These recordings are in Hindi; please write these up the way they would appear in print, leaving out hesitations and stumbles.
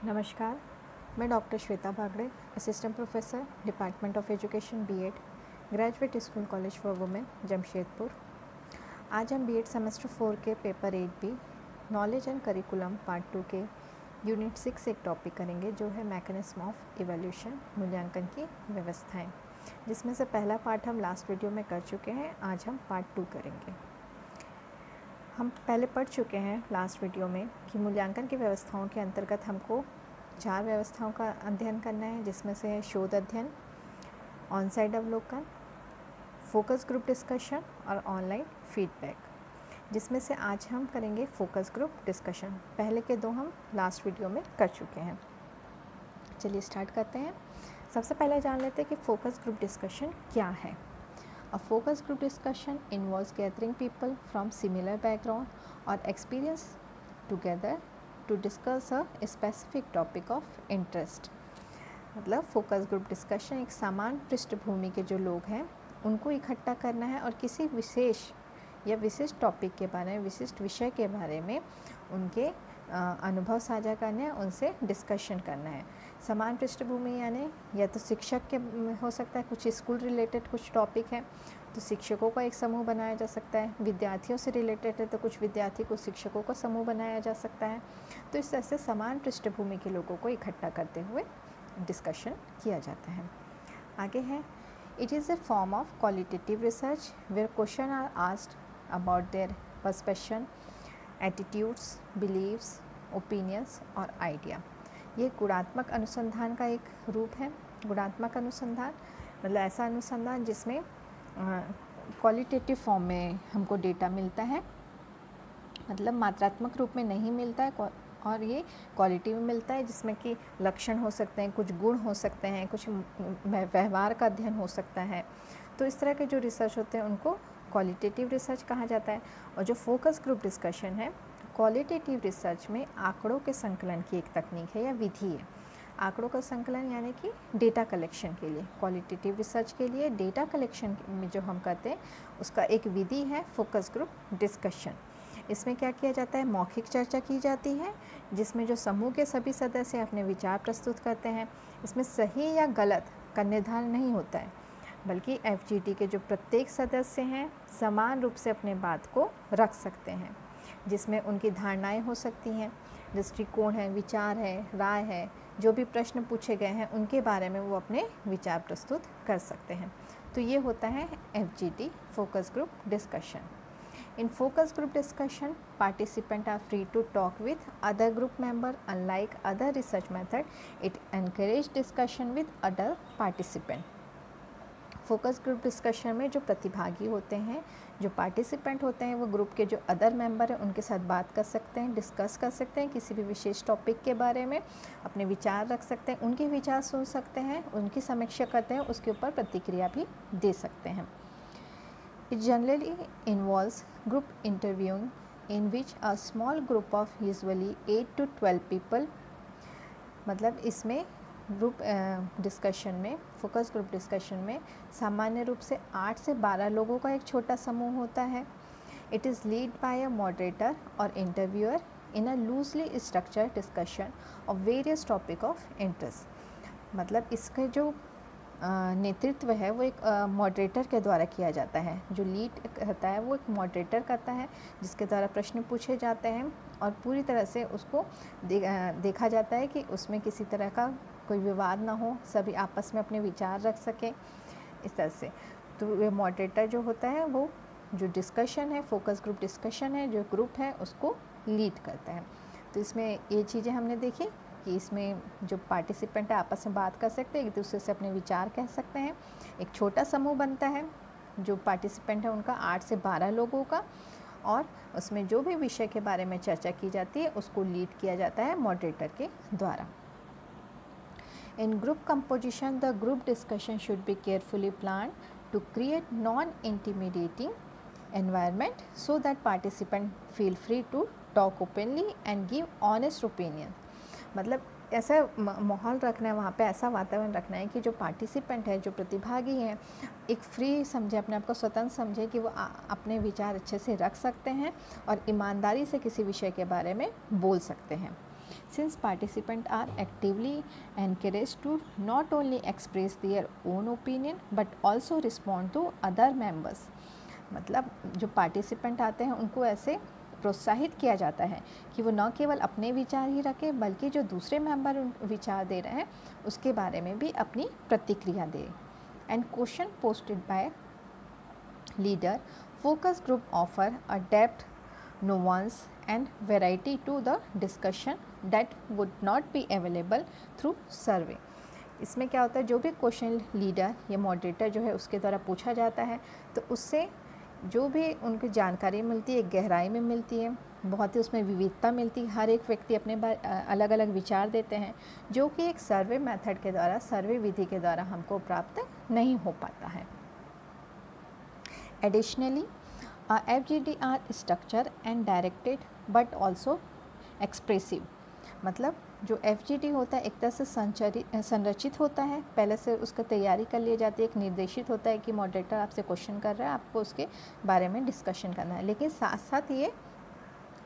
नमस्कार, मैं doctor Shweta Bhagade, assistant professor, department of education BEd, graduate school college for women, Jamshedpur. आज हम बीएड सेमेस्टर 4 के paper 8B knowledge and curriculum part 2 के यूनिट 6 से एक टॉपिक करेंगे जो है मैकेनिज्म ऑफ इवैल्यूएशन, मूल्यांकन की व्यवस्थाएं, जिसमें से पहला पार्ट हम लास्ट वीडियो में कर चुके हैं। आज हम पार्ट 2 करेंगे। हम पहले पढ़ चुके हैं लास्ट वीडियो में कि मूल्यांकन की व्यवस्थाओं के अंतर्गत हमको 4 व्यवस्थाओं का अध्ययन करना है, जिसमें से है शोध अध्ययन, ऑन साइट अवलोकन, फोकस ग्रुप डिस्कशन और ऑनलाइन फीडबैक, जिसमें से आज हम करेंगे फोकस ग्रुप डिस्कशन। पहले के 2 हम लास्ट वीडियो में कर चुके हैं। चलिए स्टार्ट करते हैं। सबसे पहले जान लेते हैं कि फोकस ग्रुप डिस्कशन क्या है। A focus group discussion involves gathering people from similar background or experience together to discuss a specific topic of interest। मतलब फोकस ग्रुप डिस्कशन एक समान पृष्ठभूमि के जो लोग हैं उनको इकट्ठा करना है और किसी विशेष या विशिष्ट टॉपिक के बारे में, विशिष्ट विषय के बारे में उनके अनुभव साझा करने हैं, उनसे डिस्कशन करना है। समान पृष्ठभूमि यानी या तो शिक्षक के हो सकता है, कुछ स्कूल रिलेटेड कुछ टॉपिक है तो शिक्षकों का एक समूह बनाया जा सकता है, विद्यार्थियों से रिलेटेड है तो कुछ विद्यार्थी कुछ शिक्षकों का समूह बनाया जा सकता है। तो इस तरह से समान पृष्ठभूमि के लोगों को इकट्ठा करते हुए डिस्कशन किया जाता है। आगे है, it is a form of qualitative research where question are asked about their perception, attitudes, beliefs, opinions और आइडिया। ये गुणात्मक अनुसंधान का एक रूप है। गुणात्मक अनुसंधान मतलब ऐसा अनुसंधान जिसमें क्वालिटेटिव फॉर्म में हमको डेटा मिलता है, मतलब मात्रात्मक रूप में नहीं मिलता है और ये क्वालिटी में मिलता है, जिसमें कि लक्षण हो सकते हैं, कुछ गुण हो सकते हैं, कुछ व्यवहार का अध्ययन हो सकता है। तो इस तरह के जो रिसर्च होते हैं उनको क्वालिटेटिव रिसर्च कहा जाता है। और जो फोकस ग्रुप डिस्कशन है, क्वालिटेटिव रिसर्च में आंकड़ों के संकलन की एक तकनीक है या विधि है। आंकड़ों का संकलन यानी कि डेटा कलेक्शन के लिए, क्वालिटेटिव रिसर्च के लिए डेटा कलेक्शन में जो हम करते हैं उसका एक विधि है फोकस ग्रुप डिस्कशन। इसमें क्या किया जाता है, मौखिक चर्चा की जाती है जिसमें जो समूह के सभी सदस्य अपने विचार प्रस्तुत करते हैं। इसमें सही या गलत का निर्धारण नहीं होता है, बल्कि एफजीटी के जो प्रत्येक सदस्य हैं समान रूप से अपने बात को रख सकते हैं, जिसमें उनकी धारणाएं हो सकती हैं, दृष्टिकोण है, विचार है, राय है, जो भी प्रश्न पूछे गए हैं उनके बारे में वो अपने विचार प्रस्तुत कर सकते हैं। तो ये होता है FGT, focus group discussion. In focus group discussion, participants are free to talk with other group member. Unlike other research method, it encourages discussion with other participant। Focus group discussion में जो प्रतिभागी होते हैं, जो पार्टिसिपेंट होते हैं, वो ग्रुप के जो अदर मेंबर हैं उनके साथ बात कर सकते हैं, डिस्कस कर सकते हैं, किसी भी विशेष टॉपिक के बारे में अपने विचार रख सकते हैं, उनके विचार सुन सकते हैं, उनकी समीक्षा करते हैं, उसके ऊपर प्रतिक्रिया भी दे सकते हैं। It generally involves group interviewing in which a small group of usually 8 to 12 people, मतलब इसमें ग्रुप डिस्कशन में, फोकस ग्रुप डिस्कशन में सामान्य रूप से 8 से 12 लोगों का एक छोटा समूह होता है। It is lead by a moderator और interviewer in a loosely structured discussion of various topic of interest. मतलब इसके जो नेतृत्व है वो एक मॉडरेटर के द्वारा किया जाता है। जो लीड करता है वो एक मॉडरेटर करता है, जिसके द्वारा प्रश्न पूछे जाते हैं और पूरी तरह से उसको देखा जाता है कि उसमें किसी तरह का कोई विवाद ना हो, सभी आपस में अपने विचार रख सकें, इस तरह से। तो ये मॉडरेटर जो होता है वो जो डिस्कशन है, फोकस ग्रुप डिस्कशन है, जो ग्रुप है उसको लीड करता है। तो इसमें ये चीज़ें हमने देखी कि इसमें जो पार्टिसिपेंट है आपस में बात कर सकते हैं, एक दूसरे से अपने विचार कह सकते हैं। एक छोटा समूह बनता है, जो पार्टिसिपेंट है उनका 8 से 12 लोगों का, और उसमें जो भी विषय के बारे में चर्चा की जाती है उसको लीड किया जाता है मॉडरेटर के द्वारा। In group composition the group discussion should be carefully plan to create non intimidating environment so that participant feel free to talk openly and give honest opinion। मतलब ऐसा माहौल रखना है वहाँ पे, ऐसा वातावरण रखना है कि जो पार्टिसिपेंट है, जो प्रतिभागी हैं, एक फ्री समझे, अपने आप को स्वतंत्र समझे कि वो अपने विचार अच्छे से रख सकते हैं और ईमानदारी से किसी विषय के बारे में बोल सकते हैं। since participants are actively encouraged to not only express their own opinion but also respond to other members। मतलब जो पार्टिसिपेंट आते हैं उनको ऐसे प्रोत्साहित किया जाता है कि वो न केवल अपने विचार ही रखें बल्कि जो दूसरे मेंबर विचार दे रहे हैं उसके बारे में भी अपनी प्रतिक्रिया दें। And question posted bye leader focus group offer a depth, nuance and variety to the discussion that would not be available through survey। इसमें क्या होता है, जो भी क्वेश्चन लीडर या मॉडरेटर जो है उसके द्वारा पूछा जाता है तो उससे जो भी उनकी जानकारी मिलती है गहराई में मिलती है, बहुत ही उसमें विविधता मिलती है। हर एक व्यक्ति अपने अलग अलग विचार देते हैं जो कि एक सर्वे मेथड के द्वारा, सर्वे विधि के द्वारा हमको प्राप्त नहीं हो पाता है। Additionally FGD are structure and directed but also expressive. मतलब जो FGD होता है एक तरह से संरचित होता है, पहले से उसका तैयारी कर ली जाती है, एक निर्देशित होता है कि मॉडरेटर आपसे क्वेश्चन कर रहा है, आपको उसके बारे में डिस्कशन करना है, लेकिन साथ साथ ये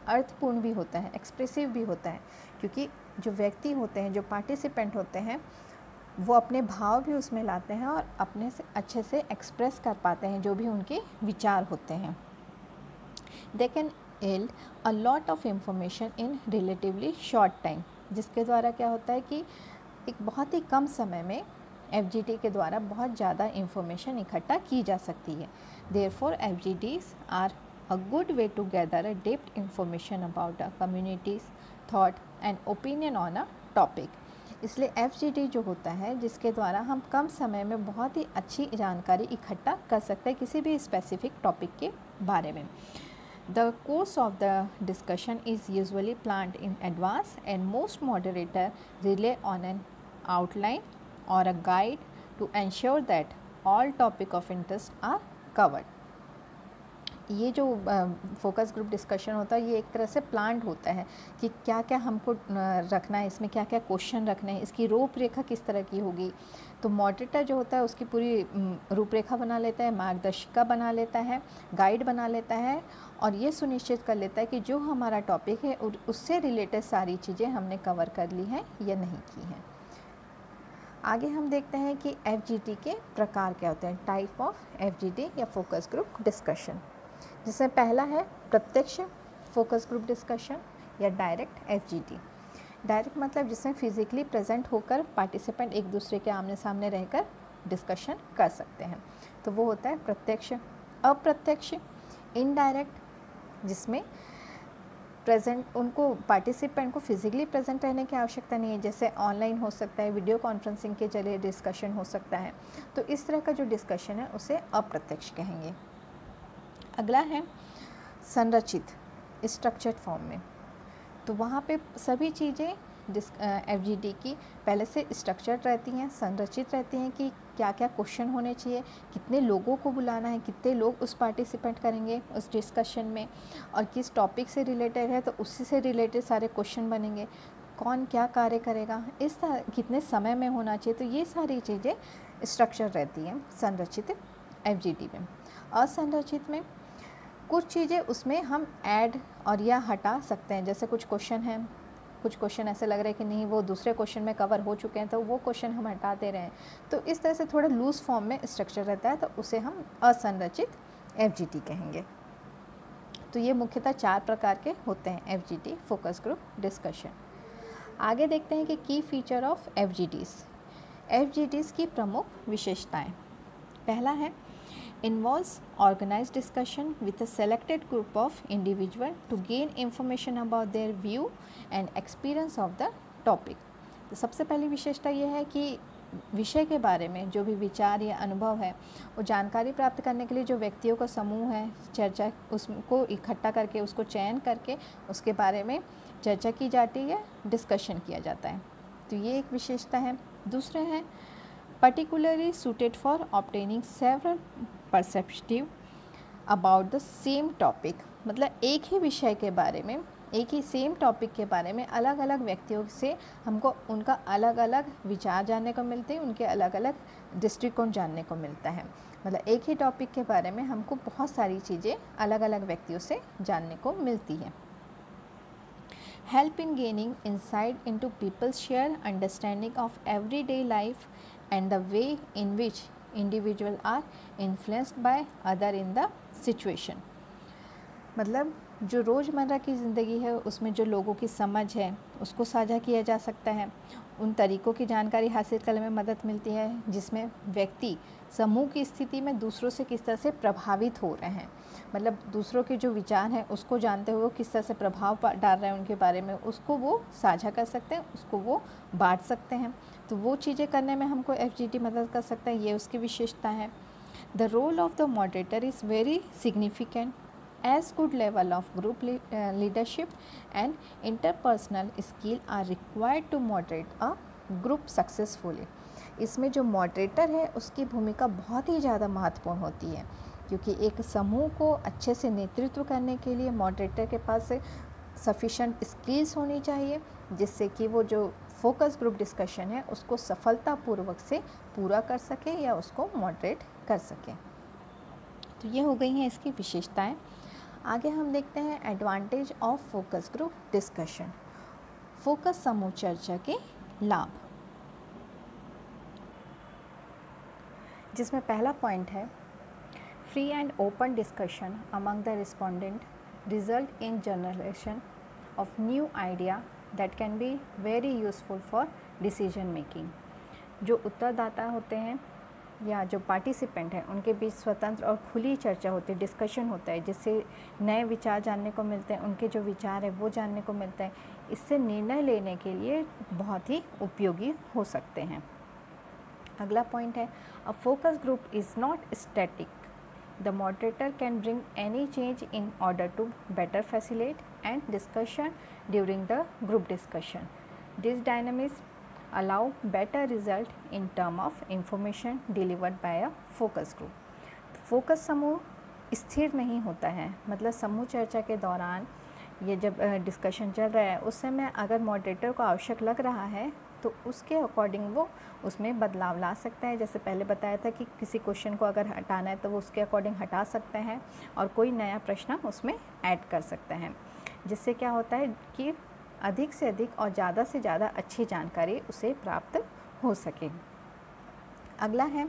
अर्थपूर्ण भी होता है, एक्सप्रेसिव भी होता है, क्योंकि जो व्यक्ति होते हैं, जो पार्टिसिपेंट होते हैं, वो अपने भाव भी उसमें लाते हैं और अपने से अच्छे से एक्सप्रेस कर पाते हैं जो भी उनके विचार होते हैं। They can yield a lot of information in relatively short time, जिसके द्वारा क्या होता है कि एक बहुत ही कम समय में FGD के द्वारा बहुत ज़्यादा इंफॉर्मेशन इकट्ठा की जा सकती है। Therefore, FGDs are a good way to gather a depth information about a community's thought and opinion on a topic। इसलिए FGD जो होता है जिसके द्वारा हम कम समय में बहुत ही अच्छी जानकारी इकट्ठा कर सकते हैं किसी भी स्पेसिफिक टॉपिक के बारे में। The course of the discussion is usually planned in advance and most moderators rely on an outline or a guide to ensure that all topics of interest are covered। ये जो फोकस ग्रुप डिस्कशन होता है ये एक तरह से प्लान्ड होता है कि क्या क्या हमको रखना है, इसमें क्या क्या क्वेश्चन रखने हैं, इसकी रूपरेखा किस तरह की होगी। तो मॉडरेटर जो होता है उसकी पूरी रूपरेखा बना लेता है, मार्गदर्शिका बना लेता है, गाइड बना लेता है और ये सुनिश्चित कर लेता है कि जो हमारा टॉपिक है उससे रिलेटेड सारी चीज़ें हमने कवर कर ली हैं या नहीं की हैं। आगे हम देखते हैं कि FGD के प्रकार क्या होते हैं, टाइप ऑफ FGD या फोकस ग्रुप डिस्कशन। जिसमें पहला है प्रत्यक्ष फोकस ग्रुप डिस्कशन या डायरेक्ट FGD। डायरेक्ट मतलब जिसमें फिजिकली प्रेजेंट होकर पार्टिसिपेंट एक दूसरे के आमने सामने रहकर डिस्कशन कर सकते हैं, तो वो होता है प्रत्यक्ष। अप्रत्यक्ष इनडायरेक्ट जिसमें प्रेजेंट उनको पार्टिसिपेंट को फिजिकली प्रेजेंट रहने की आवश्यकता नहीं है, जैसे ऑनलाइन हो सकता है, वीडियो कॉन्फ्रेंसिंग के जरिए डिस्कशन हो सकता है, तो इस तरह का जो डिस्कशन है उसे अप्रत्यक्ष कहेंगे। अगला है संरचित स्ट्रक्चर्ड फॉर्म में, तो वहाँ पे सभी चीज़ें FGD की पहले से स्ट्रक्चर्ड रहती हैं, संरचित रहती हैं कि क्या क्या क्वेश्चन होने चाहिए, कितने लोगों को बुलाना है, कितने लोग उस पार्टिसिपेंट करेंगे उस डिस्कशन में और किस टॉपिक से रिलेटेड है तो उसी से रिलेटेड सारे क्वेश्चन बनेंगे, कौन क्या कार्य करेगा, इस तरह कितने समय में होना चाहिए, तो ये सारी चीज़ें स्ट्रक्चर रहती हैं संरचित FGD में। असंरचित में कुछ चीज़ें उसमें हम ऐड और या हटा सकते हैं, जैसे कुछ क्वेश्चन हैं, कुछ क्वेश्चन ऐसे लग रहे हैं कि नहीं वो दूसरे क्वेश्चन में कवर हो चुके हैं तो वो क्वेश्चन हम हटा दे रहे हैं, तो इस तरह से थोड़ा लूज़ फॉर्म में स्ट्रक्चर रहता है, तो उसे हम असंरचित FGD कहेंगे। तो ये मुख्यतः 4 प्रकार के होते हैं FGD फोकस ग्रुप डिस्कशन। आगे देखते हैं कि की फीचर ऑफ FGDs की प्रमुख विशेषताएँ। पहला है involves organized discussion with a selected group of individuals to gain information about their view and experience of the topic। तो सबसे पहली विशेषता यह है कि विषय के बारे में जो भी विचार या अनुभव है वो जानकारी प्राप्त करने के लिए जो व्यक्तियों का समूह है चर्चा उसको इकट्ठा करके उसको चयन करके उसके बारे में चर्चा की जाती है, डिस्कशन किया जाता है, तो ये एक विशेषता है। दूसरा है particularly suited for obtaining several perspectives about the same topic। मतलब एक ही विषय के बारे में, एक ही सेम टॉपिक के बारे में अलग अलग व्यक्तियों से हमको उनका अलग अलग विचार जानने को मिलते हैं, उनके अलग अलग दृष्टिकोण जानने को मिलता है। मतलब एक ही टॉपिक के बारे में हमको बहुत सारी चीज़ें अलग अलग व्यक्तियों से जानने को मिलती हैं। help in gaining insight into people's shared understanding of everyday life and the way in which individuals are influenced by other in the situation। मतलब जो रोज़मर्रा की ज़िंदगी है उसमें जो लोगों की समझ है उसको साझा किया जा सकता है। उन तरीक़ों की जानकारी हासिल करने में मदद मिलती है जिसमें व्यक्ति समूह की स्थिति में दूसरों से किस तरह से प्रभावित हो रहे हैं, मतलब दूसरों के जो विचार हैं उसको जानते हुए वो किस तरह से प्रभाव डाल रहे हैं उनके बारे में, उसको वो साझा कर सकते हैं, उसको वो बांट सकते हैं। तो वो चीज़ें करने में हमको FGD मदद कर सकता है, ये उसकी विशेषता है। The role of the moderator is very significant as good level of group leadership and interpersonal skill are required to moderate a group successfully। इसमें जो मॉडरेटर है उसकी भूमिका बहुत ही ज़्यादा महत्वपूर्ण होती है, क्योंकि एक समूह को अच्छे से नेतृत्व करने के लिए मॉडरेटर के पास सफिशेंट स्किल्स होनी चाहिए, जिससे कि वो जो फोकस ग्रुप डिस्कशन है उसको सफलतापूर्वक से पूरा कर सके या उसको मॉडरेट कर सके। तो ये हो गई हैं इसकी विशेषताएं। आगे हम देखते हैं advantage of focus group discussion, focus समूह चर्चा के लाभ, जिसमें पहला पॉइंट है free and open discussion among the respondent result in generation of new idea that can be very useful for decision making. जो उत्तरदाता होते हैं या जो पार्टिसिपेंट हैं उनके बीच स्वतंत्र और खुली चर्चा होती है, डिस्कशन होता है, जिससे नए विचार जानने को मिलते हैं, उनके जो विचार है वो जानने को मिलता है। इससे निर्णय लेने के लिए बहुत ही उपयोगी हो सकते हैं। अगला पॉइंट है a focus group is not static, the moderator can bring any change in order to better facilitate and discussion during the group discussion. This dynamics allow better result in term of information delivered by a focus group। Focus समूह स्थिर नहीं होता है, मतलब समूह चर्चा के दौरान ये जब डिस्कशन चल रहा है उस समय अगर मॉडरेटर को आवश्यक लग रहा है तो उसके अकॉर्डिंग वो उसमें बदलाव ला सकता है। जैसे पहले बताया था कि किसी क्वेश्चन को अगर हटाना है तो वो उसके अकॉर्डिंग हटा सकते हैं और कोई नया प्रश्न उसमें ऐड कर सकते हैं, जिससे क्या होता है कि अधिक से अधिक और ज़्यादा से ज़्यादा अच्छी जानकारी उसे प्राप्त हो सके। अगला है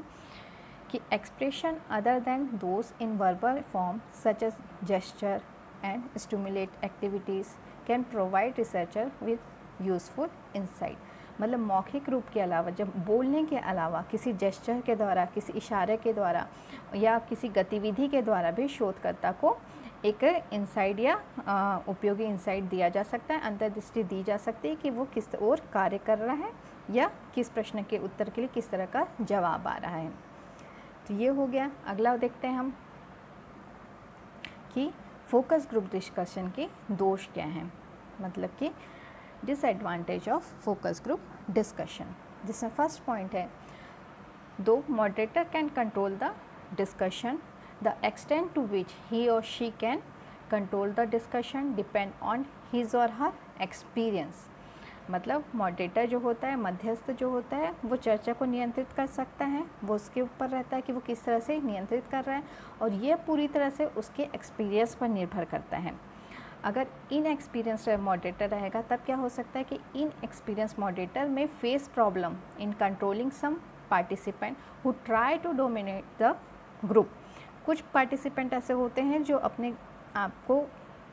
कि expression other than those in verbal form such as gesture and stimulate activities can provide researcher with useful insight. मतलब मौखिक रूप के अलावा, जब बोलने के अलावा किसी जेस्चर के द्वारा, किसी इशारे के द्वारा या किसी गतिविधि के द्वारा भी शोधकर्ता को एक इंसाइट या उपयोगी इंसाइट दिया जा सकता है, अंतर्दृष्टि दी जा सकती है कि वो किस ओर कार्य कर रहा है या किस प्रश्न के उत्तर के लिए किस तरह का जवाब आ रहा है। तो ये हो गया। अगला देखते हैं हम कि फोकस ग्रुप डिस्कशन के दोष क्या हैं, मतलब कि disadvantage of focus group discussion, जिसमें फर्स्ट पॉइंट है दो moderator can control the discussion, the extent to which he or she can control the discussion depend on his or her experience। मतलब मॉडरेटर जो होता है, मध्यस्थ जो होता है, वो चर्चा को नियंत्रित कर सकता है, वो उसके ऊपर रहता है कि वो किस तरह से नियंत्रित कर रहा है, और ये पूरी तरह से उसके एक्सपीरियंस पर निर्भर करता है। अगर इनएक्सपीरियंस मॉडरेटर रहेगा तब क्या हो सकता है कि inexperience moderator may face problem in controlling some participant who try to dominate the group. कुछ पार्टिसिपेंट ऐसे होते हैं जो अपने आप को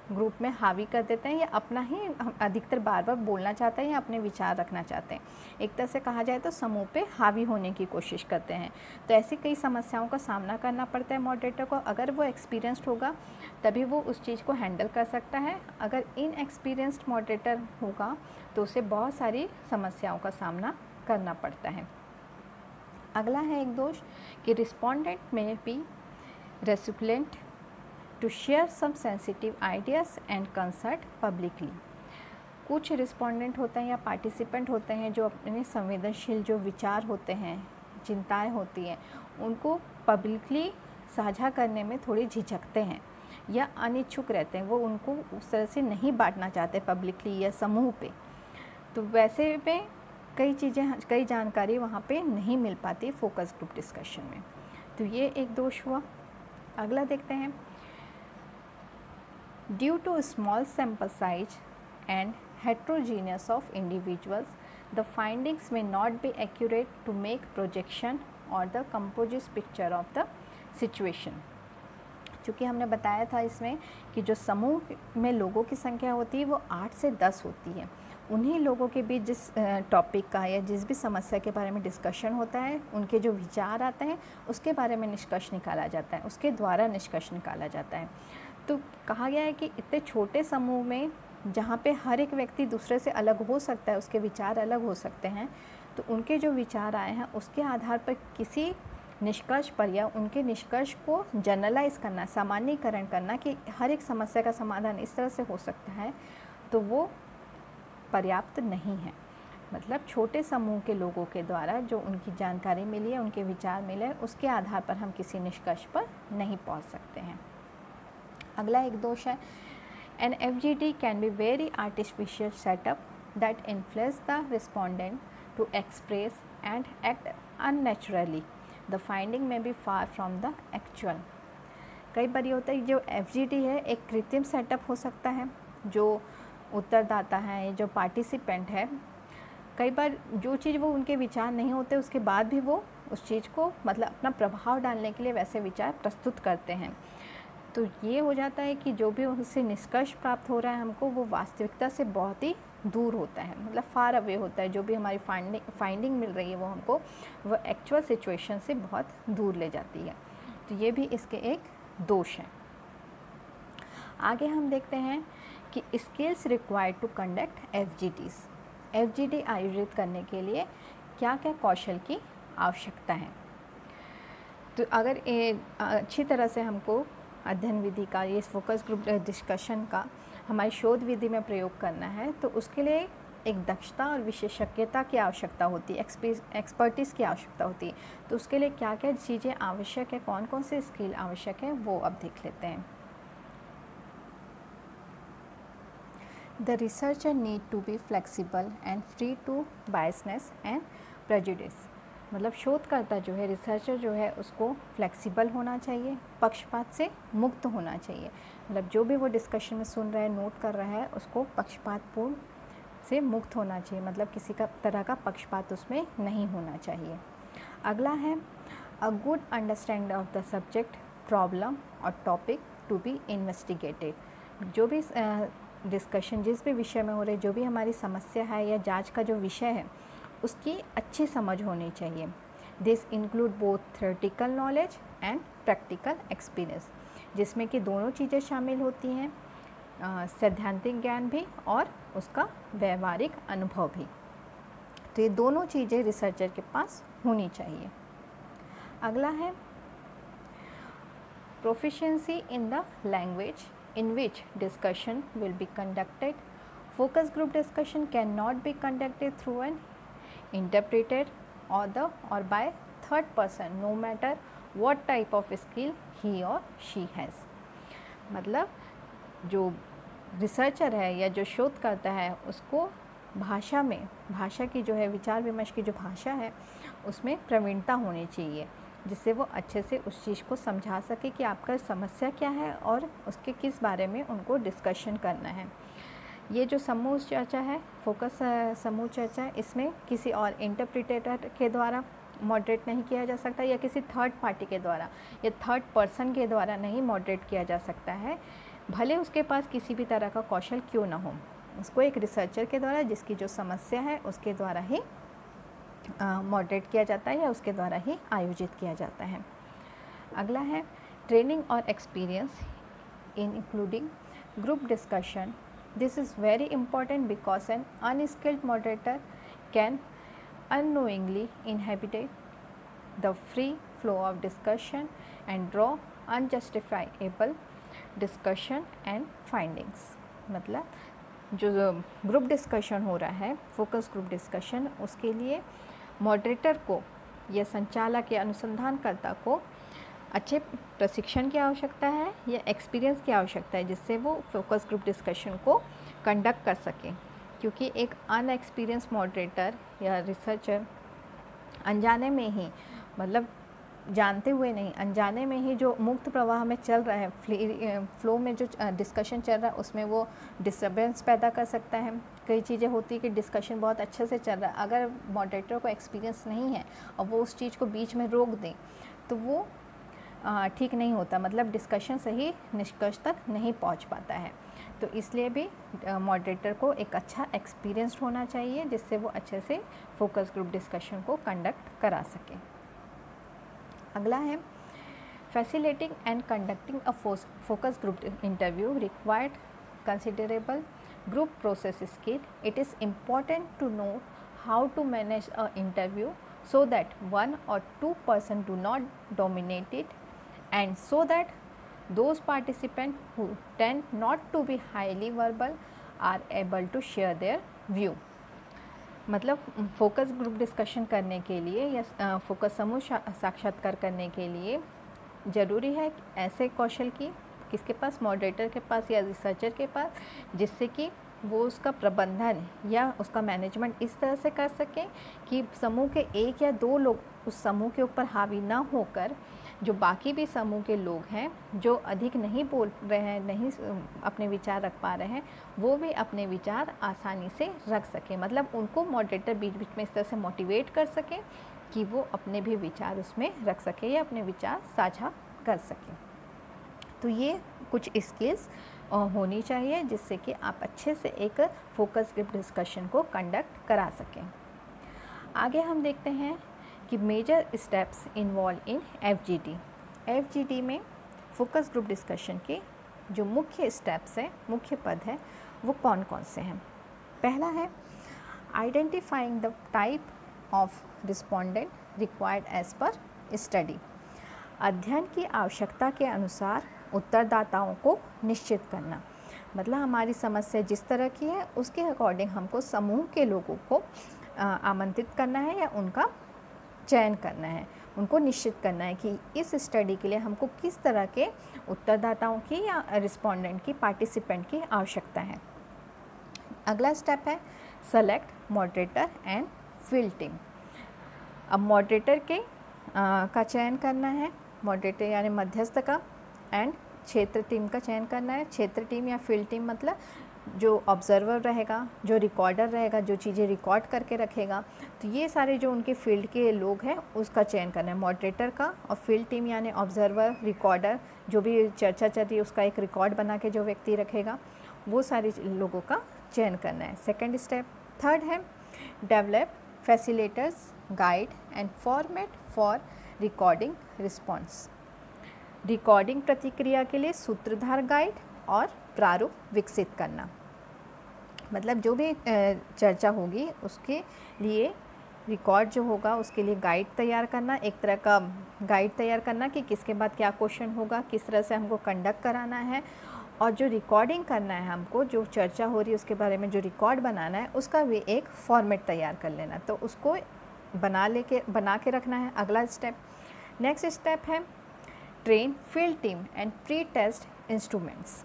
ग्रुप में हावी कर देते हैं या अपना ही अधिकतर बार बार बोलना चाहते हैं या अपने विचार रखना चाहते हैं, एक तरह से कहा जाए तो समूह पे हावी होने की कोशिश करते हैं। तो ऐसी कई समस्याओं का सामना करना पड़ता है मॉडरेटर को। अगर वो एक्सपीरियंस्ड होगा तभी वो उस चीज़ को हैंडल कर सकता है, अगर इनएक्सपीरियंस्ड मॉडरेटर होगा तो उसे बहुत सारी समस्याओं का सामना करना पड़ता है। अगला है एक दोष कि respondent may be recipient to share some sensitive ideas and concert publicly. कुछ रिस्पोंडेंट होते हैं या पार्टिसिपेंट होते हैं जो अपने संवेदनशील जो विचार होते हैं, चिंताएं होती हैं, उनको पब्लिकली साझा करने में थोड़ी झिझकते हैं या अनिच्छुक रहते हैं, वो उनको उस तरह से नहीं बांटना चाहते पब्लिकली या समूह पे। तो वैसे में कई जानकारी वहाँ पे नहीं मिल पाती फोकस ग्रुप डिस्कशन में, तो ये एक दोष हुआ। अगला देखते हैं due to small sample size and heterogeneous of individuals, the findings may not be accurate to make projection or the composite picture of the situation. चूँकि हमने बताया था इसमें कि जो समूह में लोगों की संख्या होती है वो 8 से 10 होती है, उन्हीं लोगों के बीच जिस टॉपिक का या जिस भी समस्या के बारे में डिस्कशन होता है, उनके जो विचार आते हैं उसके बारे में निष्कर्ष निकाला जाता है, उसके द्वारा निष्कर्ष निकाला जाता है। तो कहा गया है कि इतने छोटे समूह में जहाँ पे हर एक व्यक्ति दूसरे से अलग हो सकता है, उसके विचार अलग हो सकते हैं, तो उनके जो विचार आए हैं उसके आधार पर किसी निष्कर्ष पर या उनके निष्कर्ष को जनरलाइज करना, सामान्यीकरण करना कि हर एक समस्या का समाधान इस तरह से हो सकता है, तो वो पर्याप्त नहीं है। मतलब छोटे समूह के लोगों के द्वारा जो उनकी जानकारी मिली है, उनके विचार मिले, उसके आधार पर हम किसी निष्कर्ष पर नहीं पहुंच सकते हैं। अगला एक दोष है, an FGD can be very artificial setup that influence the respondent to express and act unnaturally, the finding may be far from the actual. कई बार ये होता है जो FGD है एक कृत्रिम सेटअप हो सकता है, जो उत्तरदाता है, जो पार्टिसिपेंट है, कई बार जो चीज़ वो उनके विचार नहीं होते उसके बाद भी वो उस चीज़ को मतलब अपना प्रभाव डालने के लिए वैसे विचार प्रस्तुत करते हैं। तो ये हो जाता है कि जो भी उससे निष्कर्ष प्राप्त हो रहा है हमको, वो वास्तविकता से बहुत ही दूर होता है, मतलब फार अवे होता है। जो भी हमारी फाइंडिंग मिल रही है वो हमको वो एक्चुअल सिचुएशन से बहुत दूर ले जाती है। तो ये भी इसके एक दोष हैं। आगे हम देखते हैं कि skills required to conduct FGDs। FGD आयोजित करने के लिए क्या क्या कौशल की आवश्यकता है। तो अगर अच्छी तरह से हमको अध्ययन विधि का, ये फोकस ग्रुप डिस्कशन का हमारी शोध विधि में प्रयोग करना है, तो उसके लिए एक दक्षता और विशेषज्ञता की आवश्यकता होती है, एक्सपर्टीज़ की आवश्यकता होती है। तो उसके लिए क्या क्या चीज़ें आवश्यक है, कौन कौन से स्किल आवश्यक है, वो अब देख लेते हैं। The researcher need to be flexible and free to biasness and prejudice। मतलब शोधकर्ता जो है, रिसर्चर जो है, उसको फ्लेक्सिबल होना चाहिए, पक्षपात से मुक्त होना चाहिए। मतलब जो भी वो डिस्कशन में सुन रहा है, नोट कर रहा है, उसको पक्षपातपूर्ण से मुक्त होना चाहिए, मतलब किसी का तरह का पक्षपात उसमें नहीं होना चाहिए। अगला है a good understanding of the subject, problem और टॉपिक टू बी इन्वेस्टिगेटेड। जो भी डिस्कशन जिस भी विषय में हो रही, जो भी हमारी समस्या है या जांच का जो विषय है, उसकी अच्छी समझ होनी चाहिए। This include both theoretical knowledge and practical experience, जिसमें कि दोनों चीज़ें शामिल होती हैं, सैद्धांतिक ज्ञान भी और उसका व्यवहारिक अनुभव भी। तो ये दोनों चीज़ें रिसर्चर के पास होनी चाहिए। अगला है proficiency in the language in which discussion will be conducted. Focus group discussion cannot be conducted through an interpreter or by third person, no matter what type of skill he or she has। मतलब जो रिसर्चर है या जो शोध करता है, उसको भाषा में, भाषा की जो है विचार विमर्श की जो भाषा है उसमें प्रवीणता होनी चाहिए, जिससे वो अच्छे से उस चीज़ को समझा सके कि आपका समस्या क्या है और उसके किस बारे में उनको डिस्कशन करना है। ये जो समूह चर्चा है, फोकस समूह चर्चा, इसमें किसी और इंटरप्रिटेटर के द्वारा मॉडरेट नहीं किया जा सकता या किसी थर्ड पार्टी के द्वारा या थर्ड पर्सन के द्वारा नहीं मॉडरेट किया जा सकता है, भले उसके पास किसी भी तरह का कौशल क्यों ना हो। उसको एक रिसर्चर के द्वारा, जिसकी जो समस्या है उसके द्वारा ही मॉडरेट किया जाता है या उसके द्वारा ही आयोजित किया जाता है। अगला है ट्रेनिंग और experience in including group discussion. This is very important because an unskilled moderator can unknowingly inhibit the free flow of discussion and draw unjustifiable discussion and findings। मतलब जो ग्रुप डिस्कशन हो रहा है, फोकस ग्रुप डिस्कशन, उसके लिए मॉडरेटर को या संचालक या अनुसंधानकर्ता को अच्छे प्रशिक्षण की आवश्यकता है या एक्सपीरियंस की आवश्यकता है, जिससे वो फोकस ग्रुप डिस्कशन को कंडक्ट कर सकें। क्योंकि एक अनएक्सपीरियंस मॉडरेटर या रिसर्चर अनजाने में ही, मतलब जानते हुए नहीं, अनजाने में ही जो मुक्त प्रवाह में चल रहा है, फ्लो में जो डिस्कशन चल रहा है, उसमें वो डिस्टर्बेंस पैदा कर सकता है कई चीज़ें होती है कि डिस्कशन बहुत अच्छे से चल रहा है, अगर मॉडरेटर को एक्सपीरियंस नहीं है और वो उस चीज़ को बीच में रोक दें तो वो ठीक नहीं होता, मतलब डिस्कशन सही निष्कर्ष तक नहीं पहुंच पाता है। तो इसलिए भी मॉडरेटर को एक अच्छा एक्सपीरियंस्ड होना चाहिए जिससे वो अच्छे से फोकस ग्रुप डिस्कशन को कंडक्ट करा सके। अगला है facilitating and conducting a focus group interview required considerable group process skill. It is important to know how to manage a interview so that one or two person do not dominate it, and so that those participants who tend not to be highly verbal are able to share their view. मतलब फोकस ग्रुप डिस्कशन करने के लिए या फोकस समूह साक्षात्कार करने के लिए ज़रूरी है ऐसे कौशल की किसके पास, मॉडरेटर के पास या रिसर्चर के पास, जिससे कि वो उसका प्रबंधन या उसका मैनेजमेंट इस तरह से कर सकें कि समूह के एक या दो लोग उस समूह के ऊपर हावी ना होकर जो बाकी भी समूह के लोग हैं जो अधिक नहीं बोल रहे हैं, नहीं अपने विचार रख पा रहे हैं, वो भी अपने विचार आसानी से रख सकें। मतलब उनको मॉडरेटर बीच बीच में इस तरह से मोटिवेट कर सकें कि वो अपने भी विचार उसमें रख सकें या अपने विचार साझा कर सकें। तो ये कुछ स्किल्स होनी चाहिए जिससे कि आप अच्छे से एक फोकस ग्रुप डिस्कशन को कंडक्ट करा सकें। आगे हम देखते हैं कि major steps involve in FGD. FGD में फोकस ग्रुप डिस्कशन के जो मुख्य स्टेप्स हैं, मुख्य पद हैं, वो कौन कौन से हैं। पहला है identifying the type of respondent required as per study. अध्ययन की आवश्यकता के अनुसार उत्तरदाताओं को निश्चित करना, मतलब हमारी समस्या जिस तरह की है उसके अकॉर्डिंग हमको समूह के लोगों को आमंत्रित करना है या उनका चयन करना है, उनको निश्चित करना है कि इस स्टडी के लिए हमको किस तरह के उत्तरदाताओं की या रिस्पोंडेंट की, पार्टिसिपेंट की आवश्यकता है। अगला स्टेप है select moderator and field team. अब मॉडरेटर के का चयन करना है, मॉडरेटर यानी मध्यस्थ का, एंड क्षेत्र टीम का चयन करना है। क्षेत्र टीम या फील्ड टीम मतलब जो ऑब्जर्वर रहेगा, जो रिकॉर्डर रहेगा, जो चीज़ें रिकॉर्ड करके रखेगा, तो ये सारे जो उनके फील्ड के लोग हैं उसका चयन करना है मॉडरेटर का। और फील्ड टीम यानी ऑब्जर्वर, रिकॉर्डर, जो भी चर्चा चल रही है उसका एक रिकॉर्ड बना के जो व्यक्ति रखेगा, वो सारे लोगों का चयन करना है। Second step. थर्ड है develop facilitators guide and format for recording response. Recording प्रतिक्रिया के लिए सूत्रधार गाइड और प्रारूप विकसित करना, मतलब जो भी चर्चा होगी उसके लिए रिकॉर्ड जो होगा उसके लिए गाइड तैयार करना, एक तरह का गाइड तैयार करना कि किसके बाद क्या क्वेश्चन होगा, किस तरह से हमको कंडक्ट कराना है, और जो रिकॉर्डिंग करना है हमको, जो चर्चा हो रही है उसके बारे में जो रिकॉर्ड बनाना है उसका भी एक फॉर्मेट तैयार कर लेना, तो उसको बना के रखना है। अगला स्टेप। नेक्स्ट स्टेप है train field team and pre test instruments.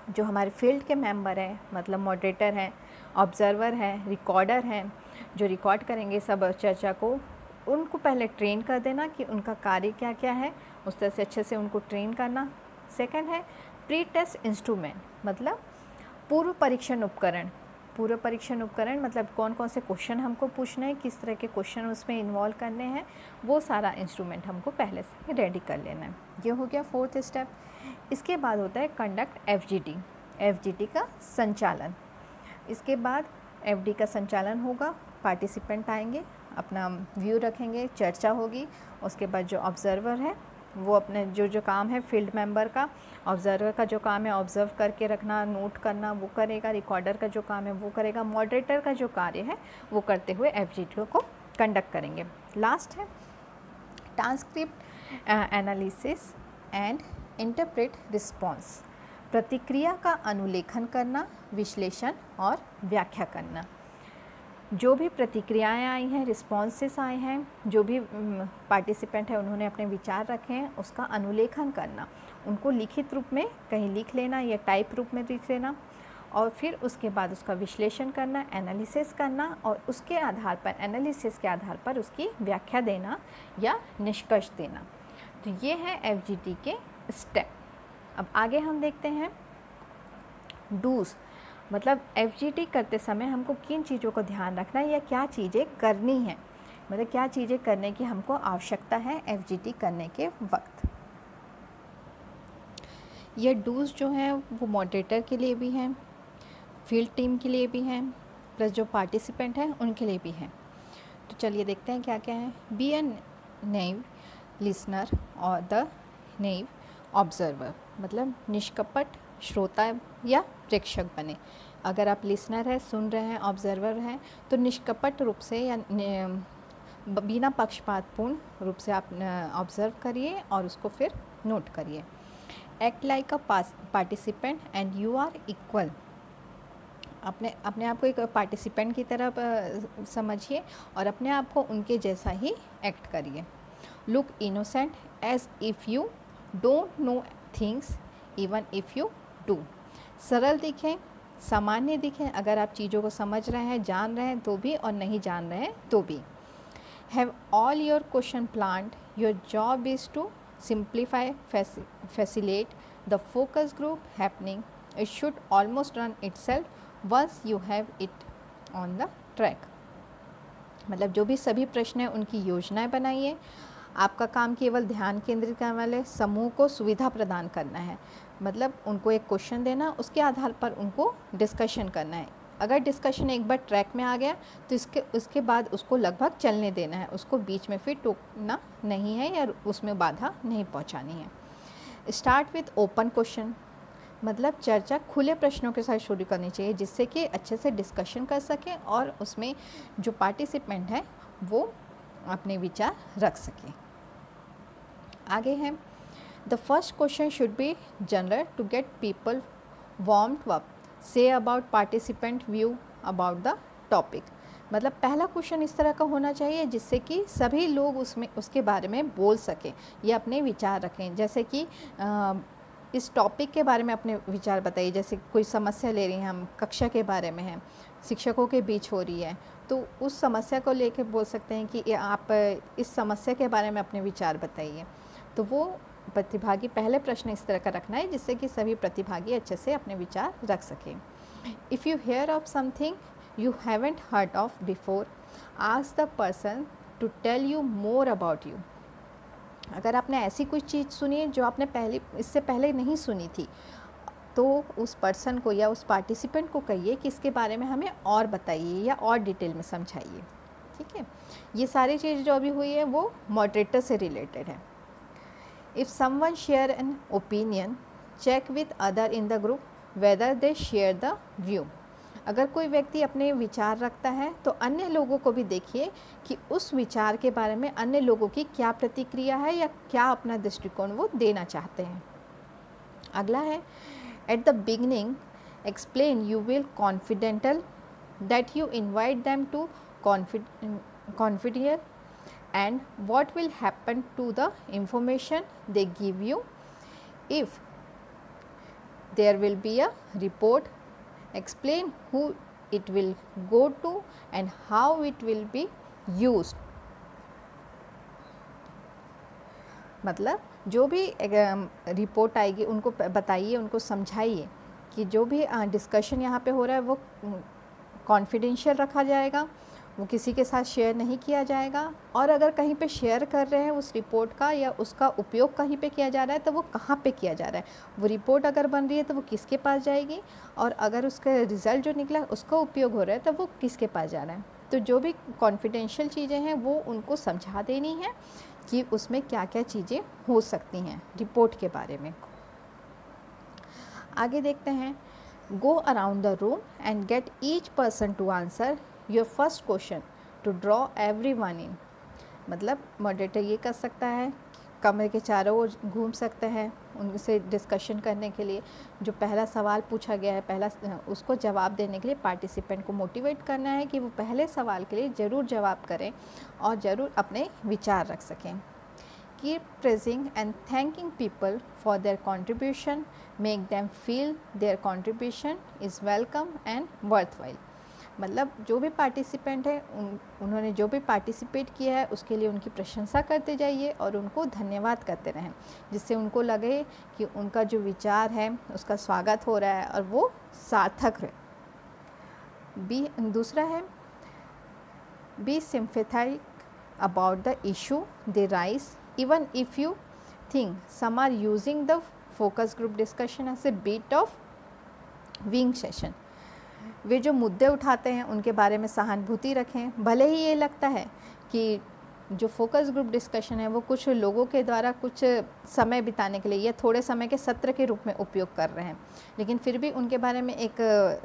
जो हमारे फील्ड के मेंबर हैं, मतलब मॉडरेटर हैं, ऑब्जर्वर हैं, रिकॉर्डर हैं, जो रिकॉर्ड करेंगे सब चर्चा को, उनको पहले ट्रेन कर देना कि उनका कार्य क्या क्या है, उस तरह से अच्छे से उनको ट्रेन करना। सेकंड है प्री टेस्ट इंस्ट्रूमेंट, मतलब पूर्व परीक्षण उपकरण। पूर्व परीक्षण उपकरण मतलब कौन कौन से क्वेश्चन हमको पूछने हैं, किस तरह के क्वेश्चन उसमें इन्वॉल्व करने हैं, वो सारा इंस्ट्रूमेंट हमको पहले से रेडी कर लेना है। ये हो गया फोर्थ स्टेप। इसके बाद होता है कंडक्ट एफजीडी, एफजीडी का संचालन। इसके बाद एफडी का संचालन होगा, पार्टिसिपेंट आएंगे, अपना व्यू रखेंगे, चर्चा होगी। उसके बाद जो ऑब्जर्वर है वो अपने जो काम है फील्ड मेंबर का, ऑब्जर्वर का जो काम है ऑब्जर्व करके रखना, नोट करना, वो करेगा। रिकॉर्डर का जो काम है वो करेगा। मॉडरेटर का जो कार्य है वो करते हुए एफजीडी को कंडक्ट करेंगे। लास्ट है transcript analysis and interpret response, प्रतिक्रिया का अनुलेखन करना, विश्लेषण और व्याख्या करना। जो भी प्रतिक्रियाएं आई हैं, रिस्पॉन्सेस आए हैं, जो भी पार्टिसिपेंट है उन्होंने अपने विचार रखे हैं, उसका अनुलेखन करना, उनको लिखित रूप में कहीं लिख लेना या टाइप रूप में लिख लेना, और फिर उसके बाद उसका विश्लेषण करना, एनालिसिस करना, और उसके आधार पर, एनालिसिस के आधार पर उसकी व्याख्या देना या निष्कर्ष देना। तो ये है एफजीडी के स्टेप। अब आगे हम देखते हैं डूज। मतलब FGT करते समय हमको किन चीज़ों को ध्यान रखना है या क्या चीज़ें करनी है, मतलब क्या चीज़ें करने की हमको आवश्यकता है FGT करने के वक्त। ये डूज जो हैं वो मॉडरेटर के लिए भी हैं, फील्ड टीम के लिए भी हैं, प्लस जो पार्टिसिपेंट हैं उनके लिए भी हैं। तो चलिए देखते हैं क्या क्या है। बी ए नेव लिसनर और द नेव ऑब्जर्वर, मतलब निष्कपट श्रोता या प्रेक्षक बने। अगर आप लिसनर है, सुन रहे हैं, ऑब्जर्वर हैं, तो निष्कपट रूप से या बिना पक्षपातपूर्ण रूप से आप ऑब्जर्व करिए और उसको फिर नोट करिए। Act like a participant and you are equal, अपने आप को एक पार्टिसिपेंट की तरह समझिए और अपने आप को उनके जैसा ही एक्ट करिए। Look innocent as if you don't know things even if you do, सरल दिखें, सामान्य दिखें, अगर आप चीज़ों को समझ रहे हैं, जान रहे हैं तो भी, और नहीं जान रहे हैं तो भी। Have all your question planned, your job is to simplify, facilitate the focus group happening, it should almost run itself once you have it on the track. मतलब जो भी सभी प्रश्न हैं उनकी योजनाएं बनाइए। आपका काम केवल ध्यान केंद्रित करने वाले समूह को सुविधा प्रदान करना है, मतलब उनको एक क्वेश्चन देना, उसके आधार पर उनको डिस्कशन करना है। अगर डिस्कशन एक बार ट्रैक में आ गया तो उसके बाद उसको लगभग चलने देना है, उसको बीच में फिर टोकना नहीं है या उसमें बाधा नहीं पहुंचानी है। स्टार्ट विथ ओपन क्वेश्चन, मतलब चर्चा खुले प्रश्नों के साथ शुरू करनी चाहिए जिससे कि अच्छे से डिस्कशन कर सकें और उसमें जो पार्टिसिपेंट है वो अपने विचार रख सकें। आगे है, the first question should be general to get people warmed up, say about participant view about the topic. मतलब पहला क्वेश्चन इस तरह का होना चाहिए जिससे कि सभी लोग उसके बारे में बोल सकें या अपने विचार रखें। जैसे कि इस टॉपिक के बारे में अपने विचार बताइए, जैसे कोई समस्या ले रही हैं हम, कक्षा के बारे में है, शिक्षकों के बीच हो रही है, तो उस समस्या को लेकर बोल सकते हैं कि आप इस समस्या के बारे में अपने विचार बताइए। तो वो प्रतिभागी पहले प्रश्न इस तरह का रखना है जिससे कि सभी प्रतिभागी अच्छे से अपने विचार रख सकें। If you hear of something you haven't heard of before, ask the person to tell you more about you. अगर आपने ऐसी कुछ चीज़ सुनी जो आपने इससे पहले नहीं सुनी थी, तो उस पर्सन को या उस पार्टिसिपेंट को कहिए कि इसके बारे में हमें और बताइए या और डिटेल में समझाइए। ठीक है, ये सारी चीज़ जो अभी हुई है वो मॉडरेटर से रिलेटेड है। If someone share an opinion, check with other in the group whether they share the view. अगर कोई व्यक्ति अपने विचार रखता है तो अन्य लोगों को भी देखिए कि उस विचार के बारे में अन्य लोगों की क्या प्रतिक्रिया है या क्या अपना दृष्टिकोण वो देना चाहते हैं। अगला है, at the beginning explain you will confidential that you invite them to confidential and what will happen to the information they give you if there will be a report, explain who it will go to and how it will be used। मतलब जो भी रिपोर्ट आएगी उनको बताइए, उनको समझाइए कि जो भी डिस्कशन यहाँ पे हो रहा है वो कॉन्फिडेंशियल रखा जाएगा, वो किसी के साथ शेयर नहीं किया जाएगा, और अगर कहीं पे शेयर कर रहे हैं उस रिपोर्ट का या उसका उपयोग कहीं पे किया जा रहा है तो वो कहाँ पे किया जा रहा है, वो रिपोर्ट अगर बन रही है तो वो किसके पास जाएगी, और अगर उसका रिज़ल्ट जो निकला उसका उपयोग हो रहा है तो वो किसके पास जा रहा है। तो जो भी कॉन्फिडेंशियल चीज़ें हैं वो उनको समझा देनी है कि उसमें क्या क्या चीज़ें हो सकती हैं रिपोर्ट के बारे में। आगे देखते हैं, go around the room and get each person to answer your first question to draw everyone in. मतलब मॉडरेटर ये कर सकता है, कमरे के चारों ओर घूम सकते हैं उनसे डिस्कशन करने के लिए। जो पहला सवाल पूछा गया है पहला उसको जवाब देने के लिए पार्टिसिपेंट को मोटिवेट करना है कि वो पहले सवाल के लिए ज़रूर जवाब करें और ज़रूर अपने विचार रख सकें। Keep praising and thanking people for their contribution, make them feel their contribution is welcome and worthwhile. मतलब जो भी पार्टिसिपेंट है उन्होंने जो भी पार्टिसिपेट किया है उसके लिए उनकी प्रशंसा करते जाइए और उनको धन्यवाद करते रहें, जिससे उनको लगे कि उनका जो विचार है उसका स्वागत हो रहा है और वो सार्थक बी दूसरा है be sympathetic about the issue they raise even if you think some are using the focus group discussion as a bit of wing session. वे जो मुद्दे उठाते हैं उनके बारे में सहानुभूति रखें, भले ही ये लगता है कि जो फोकस ग्रुप डिस्कशन है वो कुछ लोगों के द्वारा कुछ समय बिताने के लिए या थोड़े समय के सत्र के रूप में उपयोग कर रहे हैं, लेकिन फिर भी उनके बारे में एक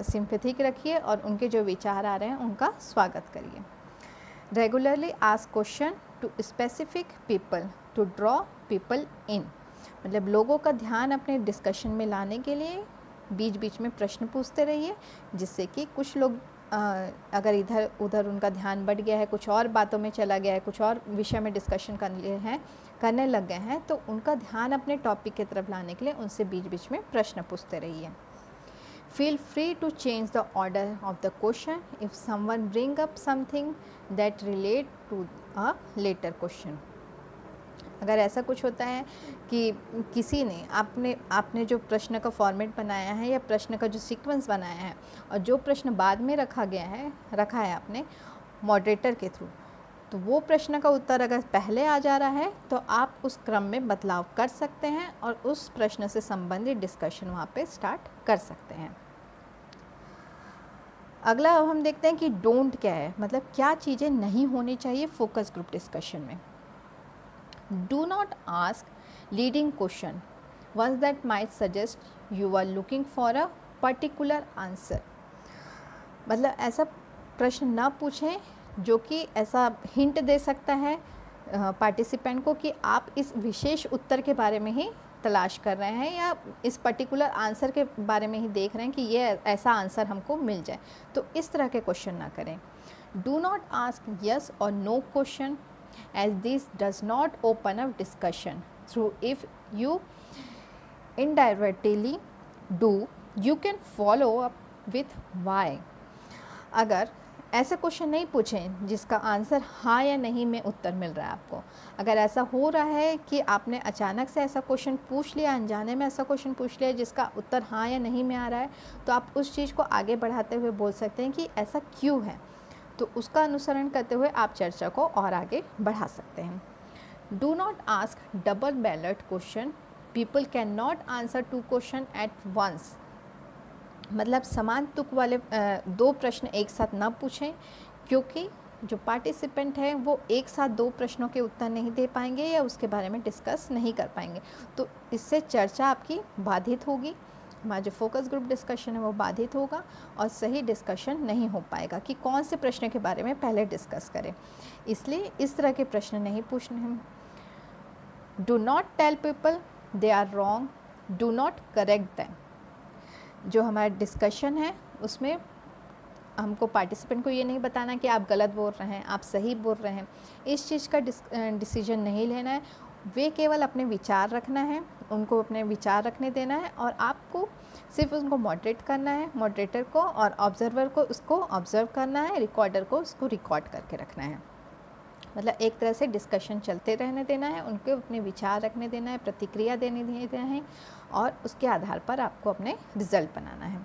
सिंपैथी रखिए और उनके जो विचार आ रहे हैं उनका स्वागत करिए। Regularly ask question to specific people to draw people in, मतलब लोगों का ध्यान अपने डिस्कशन में लाने के लिए बीच बीच में प्रश्न पूछते रहिए, जिससे कि कुछ लोग अगर इधर उधर उनका ध्यान बढ़ गया है, कुछ और बातों में चला गया है, कुछ और विषय में डिस्कशन करने लग गए हैं, तो उनका ध्यान अपने टॉपिक की तरफ लाने के लिए उनसे बीच बीच में प्रश्न पूछते रहिए। Feel free to change the order of the question if someone bring up something that relate to a later question. अगर ऐसा कुछ होता है कि किसी ने आपने जो प्रश्न का फॉर्मेट बनाया है या प्रश्न का जो सीक्वेंस बनाया है और जो प्रश्न बाद में रखा है आपने मॉडरेटर के थ्रू, तो वो प्रश्न का उत्तर अगर पहले आ जा रहा है तो आप उस क्रम में बदलाव कर सकते हैं और उस प्रश्न से संबंधित डिस्कशन वहाँ पे स्टार्ट कर सकते हैं। अगला अब हम देखते हैं कि डोंट क्या है, मतलब क्या चीज़ें नहीं होनी चाहिए फोकस ग्रुप डिस्कशन में। Do not ask leading question, ones that might suggest you are looking for a particular answer। मतलब ऐसा प्रश्न ना पूछें जो कि ऐसा हिंट दे सकता है पार्टिसिपेंट को कि आप इस विशेष उत्तर के बारे में ही तलाश कर रहे हैं या इस पर्टिकुलर आंसर के बारे में ही देख रहे हैं कि ये ऐसा आंसर हमको मिल जाए, तो इस तरह के क्वेश्चन ना करें। Do not ask yes or no question, as this does not open up discussion through if you indirectly do you can follow up with why। अगर ऐसे क्वेश्चन नहीं पूछें जिसका आंसर हाँ या नहीं में उत्तर मिल रहा है आपको। अगर ऐसा हो रहा है कि आपने अचानक से ऐसा क्वेश्चन पूछ लिया, अनजाने में ऐसा क्वेश्चन पूछ लिया जिसका उत्तर हाँ या नहीं में आ रहा है, तो आप उस चीज़ को आगे बढ़ाते हुए बोल सकते हैं कि ऐसा क्यों है, तो उसका अनुसरण करते हुए आप चर्चा को और आगे बढ़ा सकते हैं। Do not ask double ballot question, people can not answer two question at once. मतलब समान तुक वाले दो प्रश्न एक साथ ना पूछें, क्योंकि जो पार्टिसिपेंट है वो एक साथ दो प्रश्नों के उत्तर नहीं दे पाएंगे या उसके बारे में डिस्कस नहीं कर पाएंगे, तो इससे चर्चा आपकी बाधित होगी, हमारा जो फोकस ग्रुप डिस्कशन है वो बाधित होगा और सही डिस्कशन नहीं हो पाएगा कि कौन से प्रश्न के बारे में पहले डिस्कस करें। इसलिए इस तरह के प्रश्न नहीं पूछने हैं। Do not tell people they are wrong, do not correct them. जो हमारा डिस्कशन है उसमें हमको पार्टिसिपेंट को ये नहीं बताना कि आप गलत बोल रहे हैं, आप सही बोल रहे हैं, इस चीज़ का डिसीजन नहीं लेना है। वे केवल अपने विचार रखना है, उनको अपने विचार रखने देना है और आपको सिर्फ उनको मॉडरेट करना है, मॉडरेटर को और ऑब्जर्वर को उसको ऑब्जर्व करना है, रिकॉर्डर को उसको रिकॉर्ड करके रखना है। मतलब एक तरह से डिस्कशन चलते रहने देना है, उनको अपने विचार रखने देना है, प्रतिक्रिया देने देना है और उसके आधार पर आपको अपने रिजल्ट बनाना है।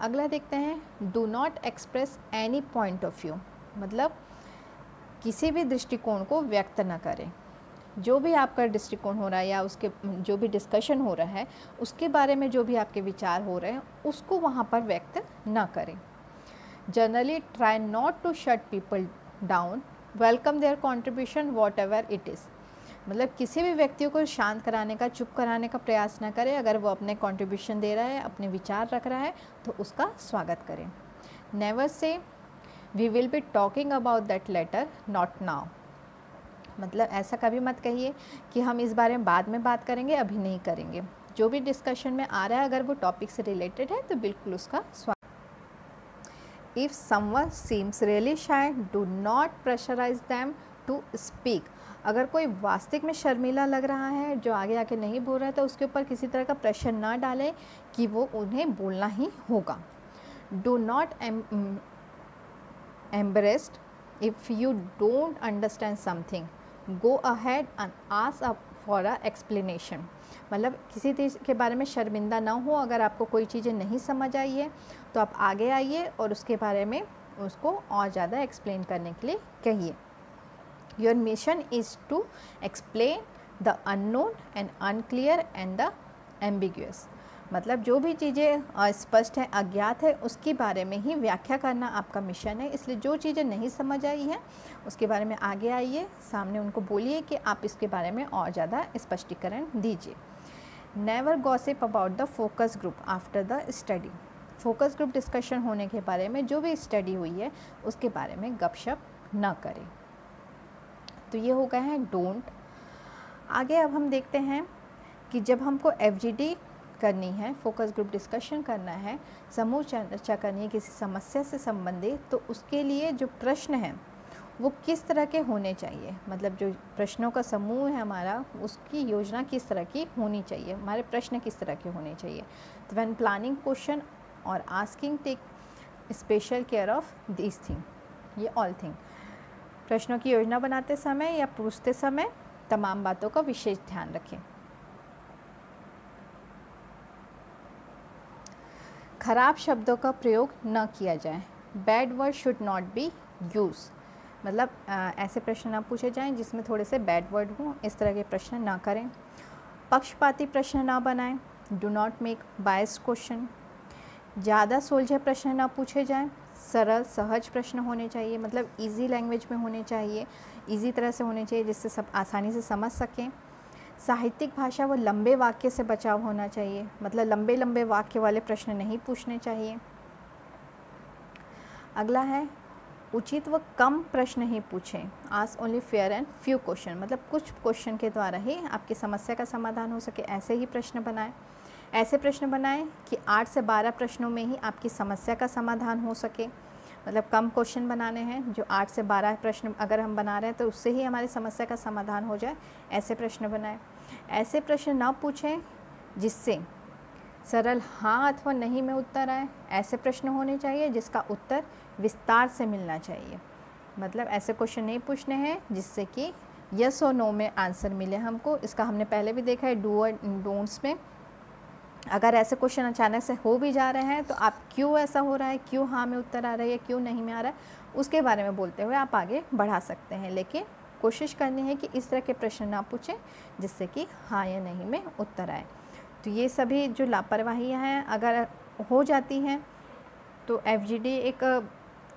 अगला देखते हैं, do not express any point of view, मतलब किसी भी दृष्टिकोण को व्यक्त न करें। जो भी आपका दृष्टिकोण हो रहा है या उसके जो भी डिस्कशन हो रहा है उसके बारे में जो भी आपके विचार हो रहे हैं उसको वहाँ पर व्यक्त ना करें। Generally try not to shut people down, welcome their contribution whatever it is. मतलब किसी भी व्यक्ति को शांत कराने का, चुप कराने का प्रयास ना करें। अगर वो अपने कॉन्ट्रीब्यूशन दे रहा है, अपने विचार रख रहा है, तो उसका स्वागत करें। Never say we will be talking about that later not now, मतलब ऐसा कभी मत कहिए कि हम इस बारे में बाद में बात करेंगे, अभी नहीं करेंगे। जो भी डिस्कशन में आ रहा है अगर वो टॉपिक से रिलेटेड है तो बिल्कुल उसका स्वागत। If someone seems really shy, do not pressurise them to speak. अगर कोई वास्तविक में शर्मीला लग रहा है, जो आगे आके नहीं बोल रहा है, तो उसके ऊपर किसी तरह का प्रेशर ना डालें कि वो उन्हें बोलना ही होगा। Do not embarrassed if you don't understand something, go ahead and ask for a explanation, मतलब किसी चीज़ के बारे में शर्मिंदा ना हो। अगर आपको कोई चीज़ें नहीं समझ आई है तो आप आगे आइए और उसके बारे में उसको और ज़्यादा एक्सप्लेन करने के लिए कहिए। Your mission is to explain the unknown and unclear and the ambiguous, मतलब जो भी चीज़ें अस्पष्ट हैं, अज्ञात है, उसके बारे में ही व्याख्या करना आपका मिशन है। इसलिए जो चीज़ें नहीं समझ आई हैं उसके बारे में आगे आइए, सामने उनको बोलिए कि आप इसके बारे में और ज़्यादा स्पष्टीकरण दीजिए। Never gossip about the focus group after the study, focus group discussion होने के बारे में, जो भी स्टडी हुई है उसके बारे में गपशप न करें। तो ये हो गए हैं डोंट। आगे अब हम देखते हैं कि जब हमको FGD करनी है, फोकस ग्रुप डिस्कशन करना है, समूह चर्चा करनी है किसी समस्या से संबंधित, तो उसके लिए जो प्रश्न हैं वो किस तरह के होने चाहिए, मतलब जो प्रश्नों का समूह है हमारा, उसकी योजना किस तरह की होनी चाहिए, हमारे प्रश्न किस तरह के होने चाहिए। तो व्हेन प्लानिंग क्वेश्चन और asking take special care of this thing, ये ऑल थिंग, प्रश्नों की योजना बनाते समय या पूछते समय तमाम बातों का विशेष ध्यान रखें। खराब शब्दों का प्रयोग न किया जाए, bad word should not be use, मतलब ऐसे प्रश्न ना पूछे जाएं जिसमें थोड़े से बैड वर्ड हों, इस तरह के प्रश्न ना करें। पक्षपाती प्रश्न ना बनाएं, do not make biased question. ज़्यादा सुलझे प्रश्न ना पूछे जाएं, सरल सहज प्रश्न होने चाहिए, मतलब इजी लैंग्वेज में होने चाहिए, इजी तरह से होने चाहिए जिससे सब आसानी से समझ सकें। साहित्यिक भाषा व लंबे वाक्य से बचाव होना चाहिए, मतलब लंबे लंबे वाक्य वाले प्रश्न नहीं पूछने चाहिए। अगला है उचित व कम प्रश्न ही पूछें, ask only fair and few question, मतलब कुछ क्वेश्चन के द्वारा ही आपकी समस्या का समाधान हो सके, ऐसे ही प्रश्न बनाएं। ऐसे प्रश्न बनाएं कि 8 से 12 प्रश्नों में ही आपकी समस्या का समाधान हो सके, मतलब कम क्वेश्चन बनाने हैं, जो 8 से 12 प्रश्न अगर हम बना रहे हैं तो उससे ही हमारी समस्या का समाधान हो जाए, ऐसे प्रश्न बनाएं। ऐसे प्रश्न ना पूछें जिससे सरल हाँ अथवा नहीं में उत्तर आए, ऐसे प्रश्न होने चाहिए जिसका उत्तर विस्तार से मिलना चाहिए, मतलब ऐसे क्वेश्चन नहीं पूछने हैं जिससे कि यस और नो में आंसर मिले हमको। इसका हमने पहले भी देखा है डू और डोंट्स में। अगर ऐसे क्वेश्चन अचानक से हो भी जा रहे हैं तो आप क्यों ऐसा हो रहा है, क्यों हाँ में उत्तर आ रहा है या क्यों नहीं में आ रहा है, उसके बारे में बोलते हुए आप आगे बढ़ा सकते हैं, लेकिन कोशिश करनी है कि इस तरह के प्रश्न ना पूछें जिससे कि हाँ या नहीं में उत्तर आए। तो ये सभी जो लापरवाहियाँ हैं अगर हो जाती हैं तो FGD एक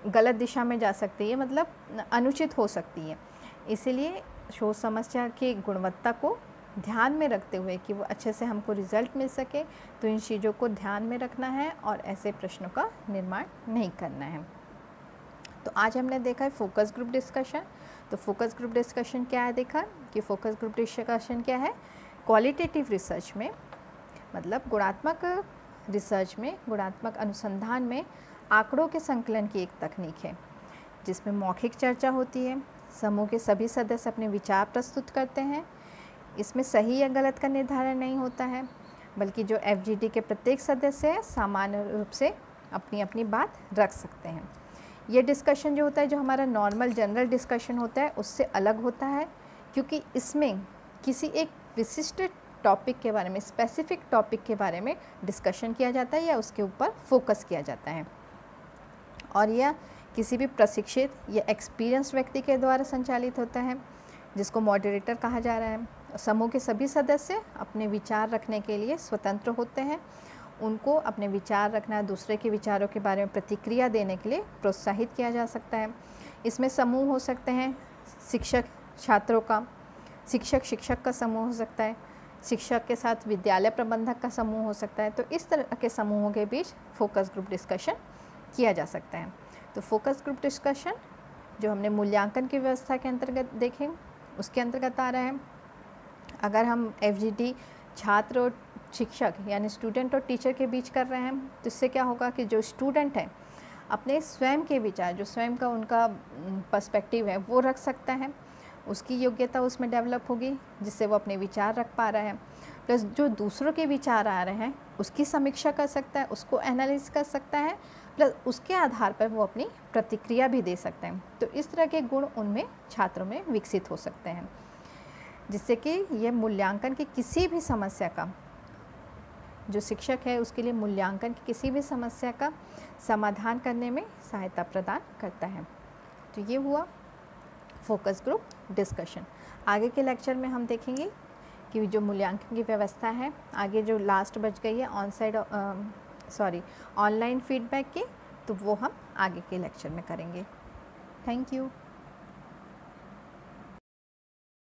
गलत दिशा में जा सकती है, मतलब अनुचित हो सकती है। इसीलिए शोध समस्या की गुणवत्ता को ध्यान में रखते हुए कि वो अच्छे से हमको रिज़ल्ट मिल सके, तो इन चीज़ों को ध्यान में रखना है और ऐसे प्रश्नों का निर्माण नहीं करना है। तो आज हमने देखा है फोकस ग्रुप डिस्कशन। तो फोकस ग्रुप डिस्कशन क्या है, देखा कि फोकस ग्रुप डिस्कशन क्या है, क्वालिटेटिव रिसर्च में, मतलब गुणात्मक रिसर्च में, गुणात्मक अनुसंधान में आंकड़ों के संकलन की एक तकनीक है जिसमें मौखिक चर्चा होती है, समूह के सभी सदस्य अपने विचार प्रस्तुत करते हैं। इसमें सही या गलत का निर्धारण नहीं होता है, बल्कि जो FGD के प्रत्येक सदस्य हैं सामान्य रूप से अपनी अपनी बात रख सकते हैं। ये डिस्कशन जो होता है, जो हमारा नॉर्मल जनरल डिस्कशन होता है, उससे अलग होता है, क्योंकि इसमें किसी एक विशिष्ट टॉपिक के बारे में, स्पेसिफिक टॉपिक के बारे में डिस्कशन किया जाता है या उसके ऊपर फोकस किया जाता है, और यह किसी भी प्रशिक्षित या एक्सपीरियंस व्यक्ति के द्वारा संचालित होता है जिसको मॉडरेटर कहा जा रहा है। समूह के सभी सदस्य अपने विचार रखने के लिए स्वतंत्र होते हैं, उनको अपने विचार रखना, दूसरे के विचारों के बारे में प्रतिक्रिया देने के लिए प्रोत्साहित किया जा सकता है। इसमें समूह हो सकते हैं शिक्षक छात्रों का, शिक्षक शिक्षक का समूह हो सकता है, शिक्षक के साथ विद्यालय प्रबंधक का समूह हो सकता है। तो इस तरह के समूहों के बीच फोकस ग्रुप डिस्कशन किया जा सकता है। तो फोकस ग्रुप डिस्कशन जो हमने मूल्यांकन की व्यवस्था के अंतर्गत देखें उसके अंतर्गत आ रहा है। अगर हम FGD छात्र और शिक्षक यानी स्टूडेंट और टीचर के बीच कर रहे हैं तो इससे क्या होगा कि जो स्टूडेंट है अपने स्वयं के विचार, जो स्वयं का उनका पर्सपेक्टिव है वो रख सकता है, उसकी योग्यता उसमें डेवलप होगी जिससे वो अपने विचार रख पा रहा है। प्लस जो दूसरों के विचार आ रहे हैं उसकी समीक्षा कर सकता है, उसको एनालिसिस कर सकता है, प्लस उसके आधार पर वो अपनी प्रतिक्रिया भी दे सकते हैं। तो इस तरह के गुण उनमें छात्रों में विकसित हो सकते हैं। जिससे कि ये मूल्यांकन की किसी भी समस्या का, जो शिक्षक है उसके लिए मूल्यांकन की किसी भी समस्या का समाधान करने में सहायता प्रदान करता है। तो ये हुआ फोकस ग्रुप डिस्कशन। आगे के लेक्चर में हम देखेंगे कि जो मूल्यांकन की व्यवस्था है, आगे जो लास्ट बच गई है ऑनलाइन फीडबैक की, तो वो हम आगे के लेक्चर में करेंगे। Thank you.